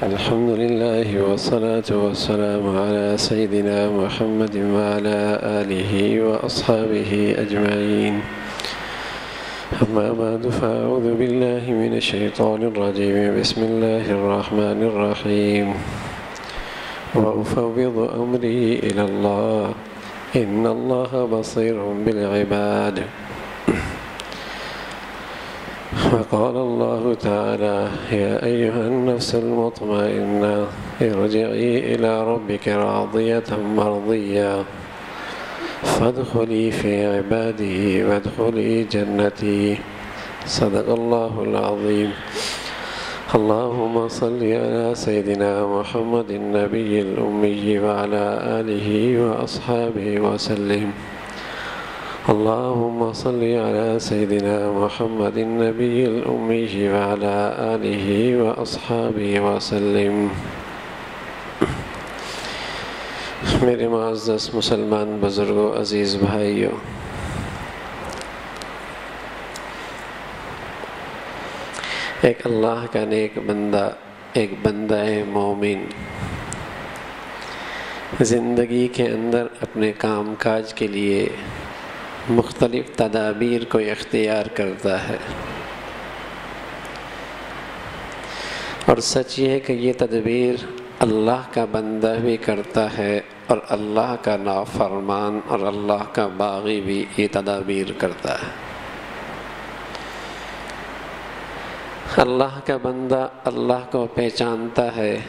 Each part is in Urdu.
الحمد لله والصلاة والسلام على سيدنا محمد وعلى آله وأصحابه أجمعين. أما بعد فأعوذ بالله من الشيطان الرجيم. بسم الله الرحمن الرحيم. وأفوض أمري إلى الله إن الله بصير بالعباد. وقال الله تعالى: يا أيها النفس المطمئنة ارجعي إلى ربك راضية مرضية فادخلي في عبادي وادخلي جنتي. صدق الله العظيم. اللهم صل على سيدنا محمد النبي الأمي وعلى آله وأصحابه وسلم. اللهم صل على سيدنا محمد النبي الأمي وعلى آله وأصحابه وسلم. میرے معزز مسلمان بزرگوں، عزیز بھائیوں، ایک اللہ کا نیک بندہ، ایک بندہ مومن زندگی کے اندر اپنے کام کاج کے لیے مختلف تدابیر کو اختیار کرتا ہے، اور سچ یہ ہے کہ یہ تدبیر اللہ کا بندہ بھی کرتا ہے، اور اللہ کا نافرمان اور اللہ کا باغی بھی یہ تدابیر کرتا ہے۔ اللہ کا بندہ اللہ کو پہچانتا ہے،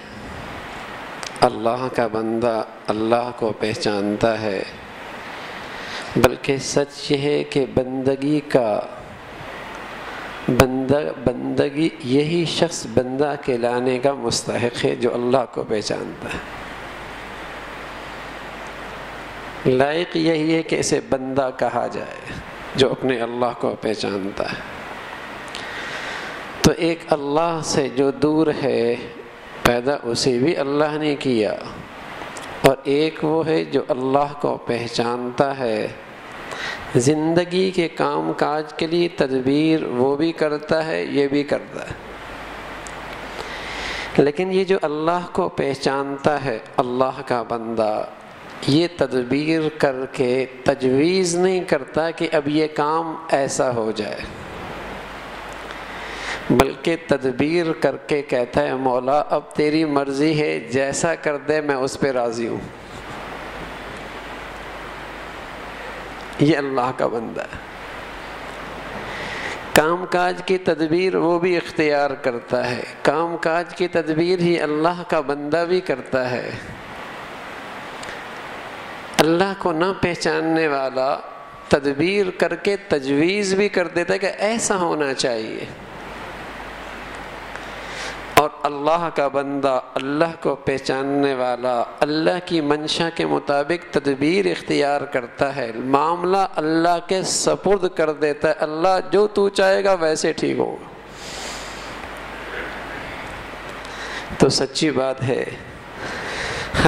اللہ کا بندہ اللہ کو پہچانتا ہے، بلکہ سچ یہ ہے کہ بندگی یہی شخص بندہ کہلانے کا مستحق ہے جو اللہ کو پہچانتا ہے۔ لائق یہی ہے کہ اسے بندہ کہا جائے جو اپنے اللہ کو پہچانتا ہے۔ تو ایک اللہ سے جو دور ہے، پیدا اسے بھی اللہ نے کیا، اور ایک وہ ہے جو اللہ کو پہچانتا ہے، زندگی کے کام کاج کے لیے تدبیر وہ بھی کرتا ہے، یہ بھی کرتا ہے۔ لیکن یہ جو اللہ کو پہچانتا ہے، اللہ کا بندہ، یہ تدبیر کر کے تجویز نہیں کرتا کہ اب یہ کام ایسا ہو جائے، بلکہ تدبیر کر کے کہتا ہے: مولا اب تیری مرضی ہے، جیسا کر دے میں اس پہ راضی ہوں۔ یہ اللہ کا بندہ ہے۔ کام کاج کی تدبیر وہ بھی اختیار کرتا ہے، کام کاج کی تدبیر ہی اللہ کا بندہ بھی کرتا ہے۔ اللہ کو نہ پہچاننے والا تدبیر کر کے تجویز بھی کر دیتا ہے کہ ایسا ہونا چاہیے، اور اللہ کا بندہ، اللہ کو پہچاننے والا، اللہ کی منشا کے مطابق تدبیر اختیار کرتا ہے، معاملہ اللہ کے سپرد کر دیتا ہے۔ اللہ جو تو چاہے گا ویسے ٹھیک ہوگا۔ تو سچی بات ہے،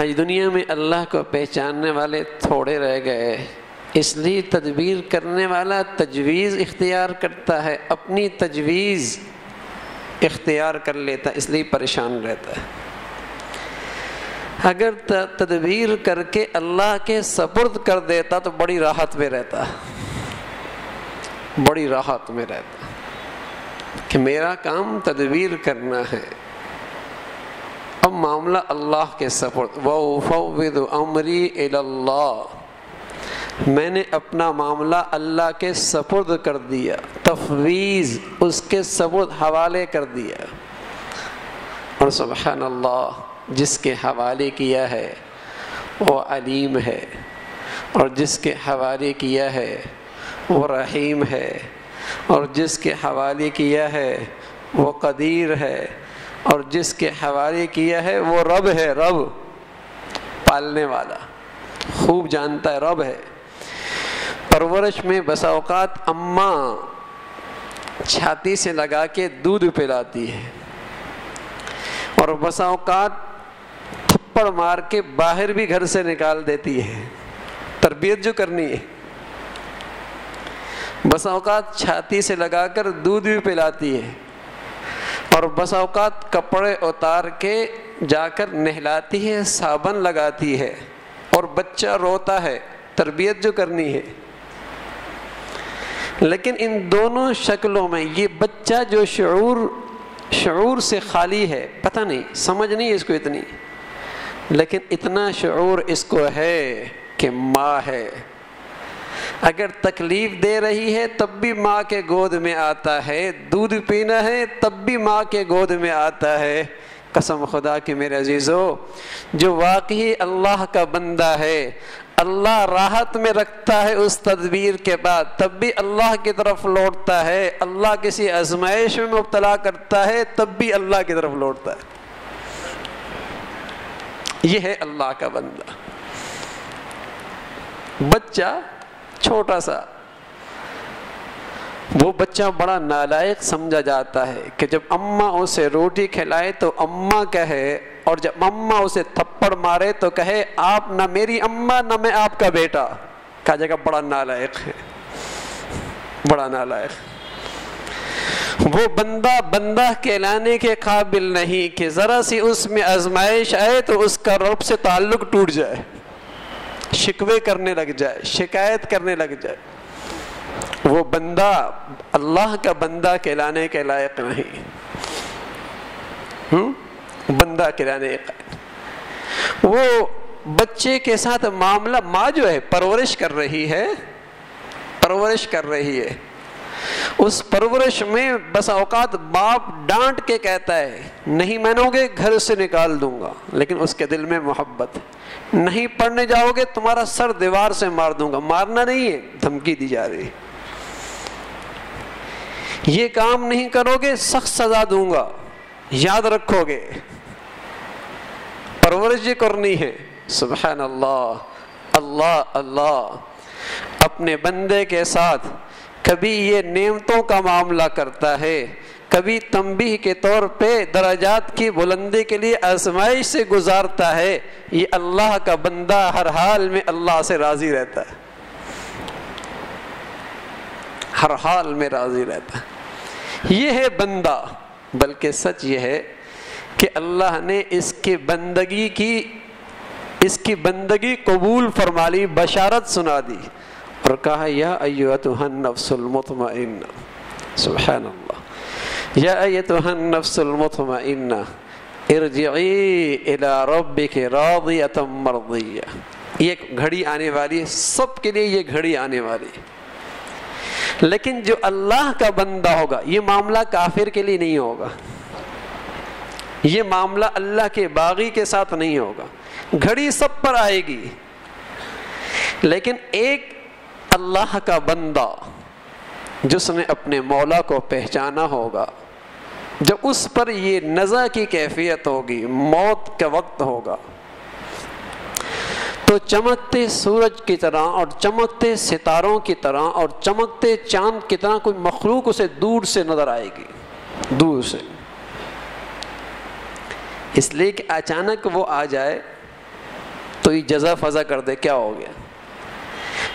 آج دنیا میں اللہ کو پہچاننے والے تھوڑے رہ گئے، اس لیے تدبیر کرنے والا تجویز اختیار کرتا ہے، اپنی تجویز اختیار کر لیتا، اس لیے پریشان رہتا ہے۔ اگر تدبیر کر کے اللہ کے سپرد کر دیتا تو بڑی راحت میں رہتا، بڑی راحت میں رہتا کہ میرا کام تدبیر کرنا ہے، اب معاملہ اللہ کے سپرد۔ وَأُفَوِّضُ أَمْرِي إِلَى اللَّهِ، میں نے اپنا معاملہ اللہ کے سپرد کر دیا، تفویض اس کے سپرد حوالے کر دیا۔ اور سبحان اللہ، جس کے حوالے کیا ہے وہ علیم ہے، اور جس کے حوالے کیا ہے وہ رحیم ہے، اور جس کے حوالے کیا ہے وہ قدیر ہے، اور جس کے حوالے کیا ہے وہ رب ہے، رب پالنے والا، خوب جانتا ہے، رب ہے۔ پرورش میں بسا اوقات اماں چھاتی سے لگا کے دودھ پلاتی ہے، اور بسا اوقات تھپڑ مار کے باہر بھی گھر سے نکال دیتی ہے، تربیت جو کرنی ہے۔ بسا اوقات چھاتی سے لگا کر دودھ بھی پلاتی ہے، اور بس اوقات کپڑے اتار کے جا کر نہلاتی ہے، صابن لگاتی ہے، اور بچہ روتا ہے، تربیت جو کرنی ہے۔ لیکن ان دونوں شکلوں میں یہ بچہ جو شعور سے خالی ہے، پتہ نہیں، سمجھ نہیں اس کو اتنی، لیکن اتنا شعور اس کو ہے کہ ماں ہے، اگر تکلیف دے رہی ہے تب بھی ماں کے گود میں آتا ہے، دودھ پینا ہے تب بھی ماں کے گود میں آتا ہے۔ قسم خدا کی میرے عزیزو، جو واقعی اللہ کا بندہ ہے، اللہ راحت میں رکھتا ہے اس تدبیر کے بعد، تب بھی اللہ کی طرف لوٹتا ہے، اللہ کسی آزمائش میں مبتلا کرتا ہے تب بھی اللہ کی طرف لوٹتا ہے۔ یہ ہے اللہ کا بندہ۔ بچہ چھوٹا سا، وہ بچہ بڑا نالائق سمجھا جاتا ہے کہ جب اماں اسے روٹی کھلائے تو اماں کہے، اور جب اماں اسے تھپڑ مارے تو کہے آپ نہ میری اماں نہ میں آپ کا بیٹا۔ کہا جائے گا بڑا نالائق ہے، بڑا نالائق۔ وہ بندہ کہلانے کے قابل نہیں کہ ذرا سی اس میں آزمائش آئے تو اس کا رب سے تعلق ٹوٹ جائے، شکوے کرنے لگ جائے، شکایت کرنے لگ جائے۔ وہ بندہ اللہ کا بندہ کہلانے کے لائق نہیں، بندہ کہلانے کا۔ وہ بچے کے ساتھ معاملہ، ماں جو ہے پرورش کر رہی ہے، اس پرورش میں بس اوقات باپ ڈانٹ کے کہتا ہے نہیں مانو گے گھر سے نکال دوں گا، لیکن اس کے دل میں محبت ہے، نہیں پڑھنے جاؤ گے تمہارا سر دیوار سے مار دوں گا، مارنا نہیں ہے، دھمکی دی جا رہی، یہ کام نہیں کرو گے سخت سزا دوں گا، یاد رکھو گے، پرورش یہ کرنی ہے۔ سبحان اللہ، اللہ اللہ اپنے بندے کے ساتھ کبھی یہ نعمتوں کا معاملہ کرتا ہے، کبھی تنبیہ کے طور پہ درجات کی بلندی کے لیے آزمائش سے گزارتا ہے۔ یہ اللہ کا بندہ ہر حال میں اللہ سے راضی رہتا ہے، ہر حال میں راضی رہتا ہے۔ یہ ہے بندہ، بلکہ سچ یہ ہے کہ اللہ نے اس کی بندگی قبول فرما لی، بشارت سنا دی اور کہا یا ایتھا النفس المطمئنہ، سبحان اللہ، یا ایتھا النفس المطمئنہ ارجعی الی ربک راضیۃ مرضیہ۔ یہ گھڑی آنے والی، سب کے لیے یہ گھڑی آنے والی، لیکن جو اللہ کا بندہ ہوگا، یہ معاملہ کافر کے لیے نہیں ہوگا، یہ معاملہ اللہ کے باغی کے ساتھ نہیں ہوگا، گھڑی سب پر آئے گی، لیکن ایک اللہ کا بندہ جس نے اپنے مولا کو پہچانا ہوگا، جب اس پر یہ نزع کی کیفیت ہوگی، موت کا وقت ہوگا، تو چمکتے سورج کی طرح اور چمکتے ستاروں کی طرح اور چمکتے چاند کی طرح کوئی مخلوق اسے دور سے نظر آئے گی، دور سے، اس لیے کہ اچانک وہ آ جائے تو یہ جزا فضا کر دے، کیا ہو گیا؟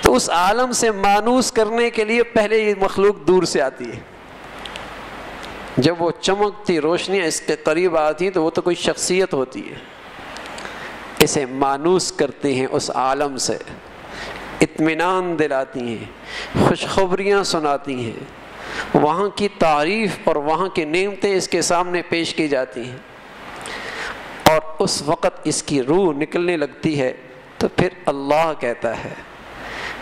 تو اس عالم سے مانوس کرنے کے لیے پہلے یہ مخلوق دور سے آتی ہے، جب وہ چمکتی روشنیاں اس کے قریب آتی ہیں تو وہ تو کوئی شخصیت ہوتی ہے، اسے مانوس کرتی ہیں، اس عالم سے اطمینان دلاتی ہیں، خوشخبریاں سناتی ہیں، وہاں کی تعریف اور وہاں کی نعمتیں اس کے سامنے پیش کی جاتی ہیں، اور اس وقت اس کی روح نکلنے لگتی ہے تو پھر اللہ کہتا ہے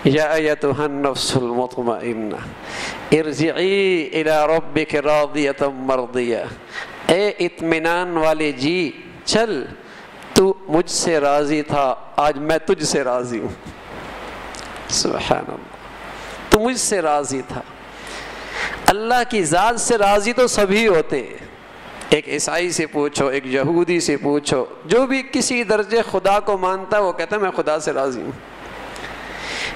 یا ایتھا النفس المطمئنہ ارجعی الی ربک راضیۃ مرضیہ، اے اطمینان والے جی چل، تو مجھ سے راضی تھا، آج میں تجھ سے راضی ہوں۔ سبحان اللہ، تو مجھ سے راضی تھا۔ اللہ کی ذات سے راضی تو سبھی ہوتے ہیں، ایک عیسائی سے پوچھو، ایک یہودی سے پوچھو، جو بھی کسی درجے خدا کو مانتا ہے وہ کہتا ہے میں خدا سے راضی ہوں،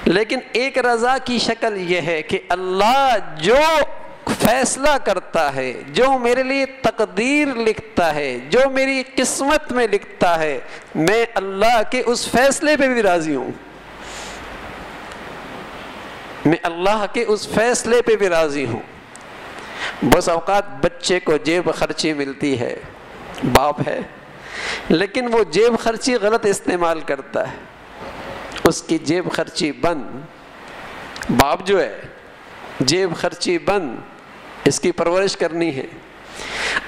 لیکن ایک رضا کی شکل یہ ہے کہ اللہ جو فیصلہ کرتا ہے، جو میرے لیے تقدیر لکھتا ہے، جو میری قسمت میں لکھتا ہے، میں اللہ کے اس فیصلے پہ بھی راضی ہوں، میں اللہ کے اس فیصلے پہ بھی راضی ہوں۔ بس اوقات بچے کو جیب خرچی ملتی ہے، باپ ہے، لیکن وہ جیب خرچی غلط استعمال کرتا ہے، اس کی جیب خرچی بند، باپ جو ہے جیب خرچی بند، اس کی پرورش کرنی ہے۔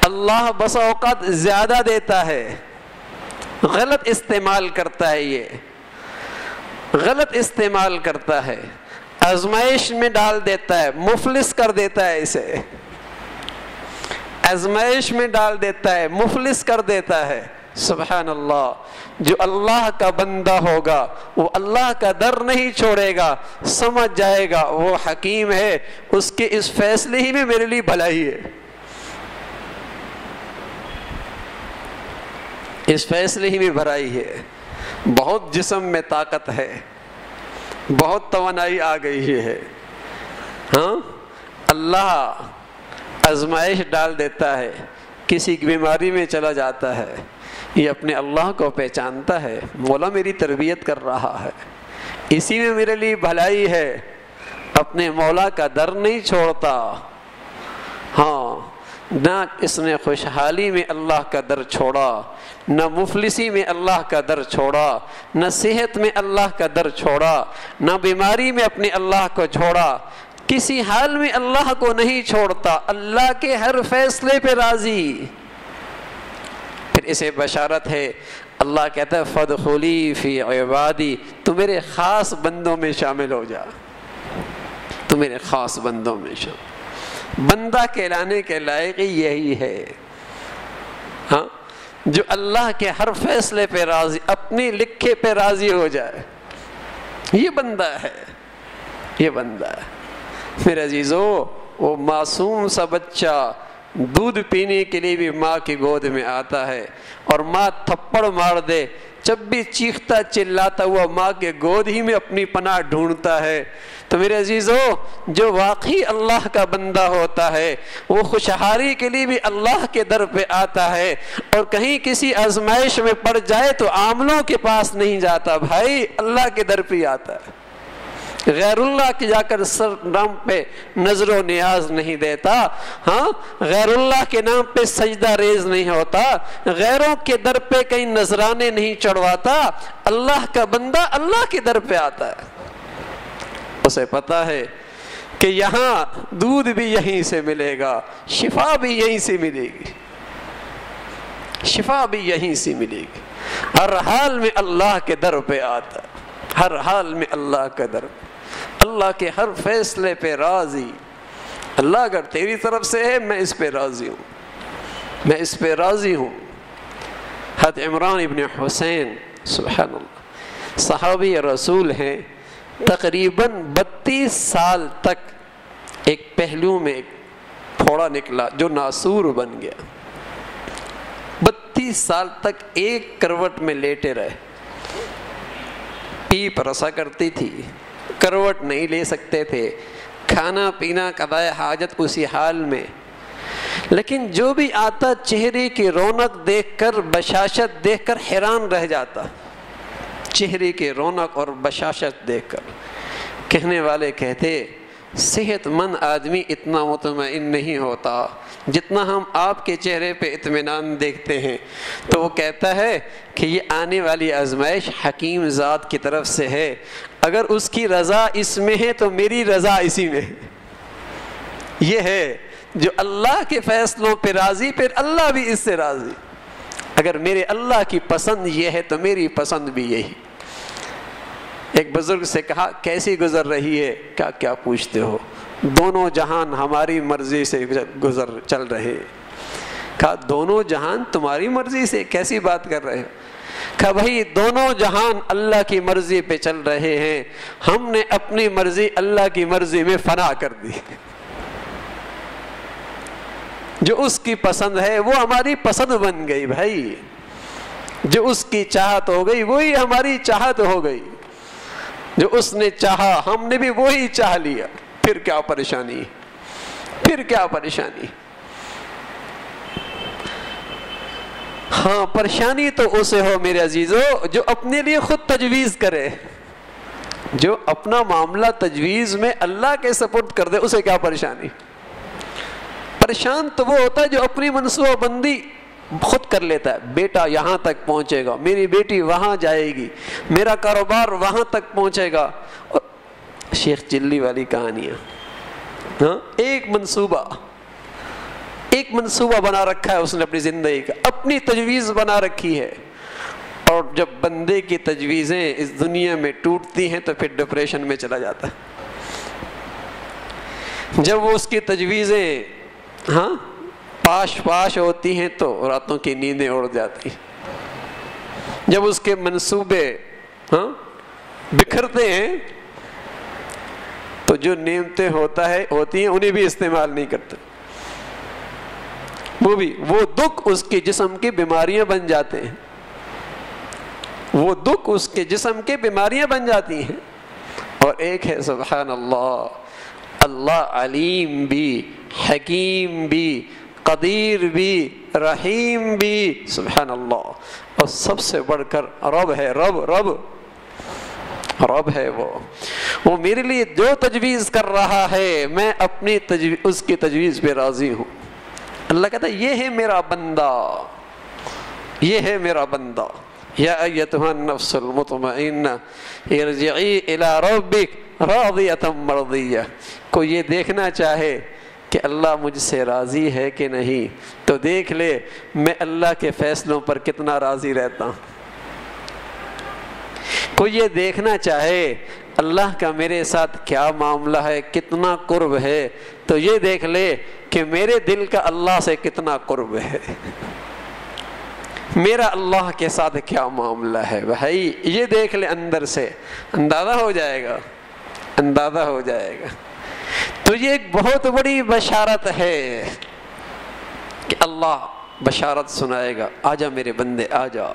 اللہ بس اوقات زیادہ دیتا ہے، غلط استعمال کرتا ہے، یہ غلط استعمال کرتا ہے، آزمائش میں ڈال دیتا ہے، مفلس کر دیتا ہے، اسے آزمائش میں ڈال دیتا ہے، مفلس کر دیتا ہے۔ سبحان اللہ، جو اللہ کا بندہ ہوگا وہ اللہ کا در نہیں چھوڑے گا، سمجھ جائے گا وہ حکیم ہے، اس کے اس فیصلے ہی میں میرے لیے بھلائی ہے، اس فیصلے ہی میں بھلائی ہے۔ بہت جسم میں طاقت ہے، بہت توانائی آ گئی ہے، ہاں اللہ آزمائش ڈال دیتا ہے، کسی کی بیماری میں چلا جاتا ہے، یہ اپنے اللہ کو پہچانتا ہے، مولا میری تربیت کر رہا ہے، اسی میں میرے لیے بھلائی ہے، اپنے مولا کا در نہیں چھوڑتا۔ ہاں، نہ اس نے خوشحالی میں اللہ کا در چھوڑا، نہ مفلسی میں اللہ کا در چھوڑا، نہ صحت میں اللہ کا در چھوڑا، نہ بیماری میں اپنے اللہ کو چھوڑا، کسی حال میں اللہ کو نہیں چھوڑتا، اللہ کے ہر فیصلے پہ راضی۔ پھر اسے بشارت ہے، اللہ کہتا ہے فَادْخُلِي فِي عِبَادِي، تو میرے خاص بندوں میں شامل ہو جا، تو میرے خاص بندوں میں شامل۔ بندہ کہلانے کے لائق یہی ہے، ہاں، جو اللہ کے ہر فیصلے پہ راضی، اپنے لکھے پہ راضی ہو جائے، یہ بندہ ہے، یہ بندہ ہے۔ میرے عزیزو، وہ معصوم سا بچہ دودھ پینے کے لیے بھی ماں کی گود میں آتا ہے، اور ماں تھپڑ مار دے جب بھی چیختا چلاتا ہوا ماں کے گود ہی میں اپنی پناہ ڈھونڈتا ہے۔ تو میرے عزیزو، جو واقعی اللہ کا بندہ ہوتا ہے وہ خوشحالی کے لیے بھی اللہ کے در پہ آتا ہے، اور کہیں کسی آزمائش میں پڑ جائے تو عاملوں کے پاس نہیں جاتا بھائی، اللہ کے در پہ آتا ہے، غیر اللہ کے جا کر سر نام پہ نظر و نیاز نہیں دیتا، ہاں، غیر اللہ کے نام پہ سجدہ ریز نہیں ہوتا، غیروں کے در پہ کہیں نذرانے نہیں چڑھواتا، اللہ کا بندہ اللہ کے در پہ آتا ہے، اسے پتا ہے کہ یہاں دودھ بھی یہیں سے ملے گا، شفا بھی یہیں سے ملے گی، شفا بھی یہیں سے ملے گی، ہر حال میں اللہ کے در پہ آتا ہے، ہر حال میں اللہ کا در پہ، اللہ کے ہر فیصلے پہ راضی۔ اللہ اگر تیری طرف سے ہے میں اس پہ راضی ہوں، میں اس پہ راضی ہوں۔ حضرت عمران ابن حسین، سبحان اللہ، صحابی رسول ہیں، تقریباً 32 سال تک ایک پہلو میں ایک پھوڑا نکلا جو ناسور بن گیا، 32 سال تک ایک کروٹ میں لیٹے رہے، پیپ رسا کرتی تھی، کروٹ نہیں لے سکتے تھے، کھانا پینا قضاء حاجت اسی حال میں، لیکن جو بھی آتا چہرے کی رونق دیکھ کر، بشاشت دیکھ کر حیران رہ جاتا، چہرے کی رونق اور بشاشت دیکھ کر۔ کہنے والے کہتے صحت مند آدمی اتنا مطمئن نہیں ہوتا جتنا ہم آپ کے چہرے پہ اطمینان دیکھتے ہیں۔ تو وہ کہتا ہے کہ یہ آنے والی آزمائش حکیم ذات کی طرف سے ہے، اگر اس کی رضا اس میں ہے تو میری رضا اسی میں ہے۔ یہ ہے جو اللہ کے فیصلوں پہ راضی، پھر اللہ بھی اس سے راضی۔ اگر میرے اللہ کی پسند یہ ہے تو میری پسند بھی یہی۔ ایک بزرگ سے کہا کیسی گزر رہی ہے؟ کیا پوچھتے ہو، دونوں جہان ہماری مرضی سے گزر چل رہے۔ کہا دونوں جہان تمہاری مرضی سے؟ کیسی بات کر رہے ہو؟ کہا بھائی دونوں جہان اللہ کی مرضی پہ چل رہے ہیں، ہم نے اپنی مرضی اللہ کی مرضی میں فنا کر دی، جو اس کی پسند ہے وہ ہماری پسند بن گئی بھائی، جو اس کی چاہت ہو گئی وہی ہماری چاہت ہو گئی، جو اس نے چاہا ہم نے بھی وہی چاہ لیا، پھر کیا پریشانی، پھر کیا پریشانی۔ ہاں پریشانی تو اسے ہو میرے عزیزو جو اپنے لیے خود تجویز کرے، جو اپنا معاملہ تجویز میں اللہ کے سپرد کر دے، اسے کیا پریشانی۔ پریشان تو وہ ہوتا ہے جو اپنی منصوبہ بندی خود کر لیتا ہے. بیٹا یہاں تک پہنچے گا, میری بیٹی وہاں جائے گی, میرا کاروبار وہاں تک پہنچے گا. شیخ چلی والی کہانیاں, ہاں, ایک منصوبہ بنا رکھا ہے اس نے اپنی زندگی کا, اپنی تجویز بنا رکھی ہے. اور جب بندے کی تجویزیں اس دنیا میں ٹوٹتی ہیں تو پھر ڈپریشن میں چلا جاتا ہے. جب وہ اس کی تجویزیں پاش ہوتی ہیں تو راتوں کی نیندیں اڑ جاتی ہیں. جب اس کے منصوبے بکھرتے ہیں تو جو نعمتیں ہوتی ہیں انہیں بھی استعمال نہیں کرتے. وہ دکھ اس کے جسم کی بیماریاں بن جاتے ہیں. وہ دکھ اس کے جسم کے بیماریاں بن جاتی ہیں. اور ایک ہے سبحان اللہ, اللہ علیم بھی, حکیم بھی, قدیر بھی, رحیم بھی, سبحان اللہ. اور سب سے بڑھ کر رب ہے, رب ہے. وہ میرے لیے جو تجویز کر رہا ہے میں اپنی اس کی تجویز پہ راضی ہوں. اللہ کہتا ہے یہ ہے میرا بندہ, یہ ہے میرا بندہ. یا ایتھا النفس المطمئنہ ارجعی الی ربک راضیۃ مرضیہ. کوئی یہ دیکھنا چاہے کہ اللہ مجھ سے راضی ہے کہ نہیں تو دیکھ لے میں اللہ کے فیصلوں پر کتنا راضی رہتا ہوں. کوئی یہ دیکھنا چاہے اللہ کا میرے ساتھ کیا معاملہ ہے, کتنا قرب ہے, تو یہ دیکھ لے کہ میرے دل کا اللہ سے کتنا قرب ہے, میرا اللہ کے ساتھ کیا معاملہ ہے. بھائی یہ دیکھ لے, اندر سے اندازہ ہو جائے گا. تو یہ ایک بہت بڑی بشارت ہے کہ اللہ بشارت سنائے گا, آجا میرے بندے آجا.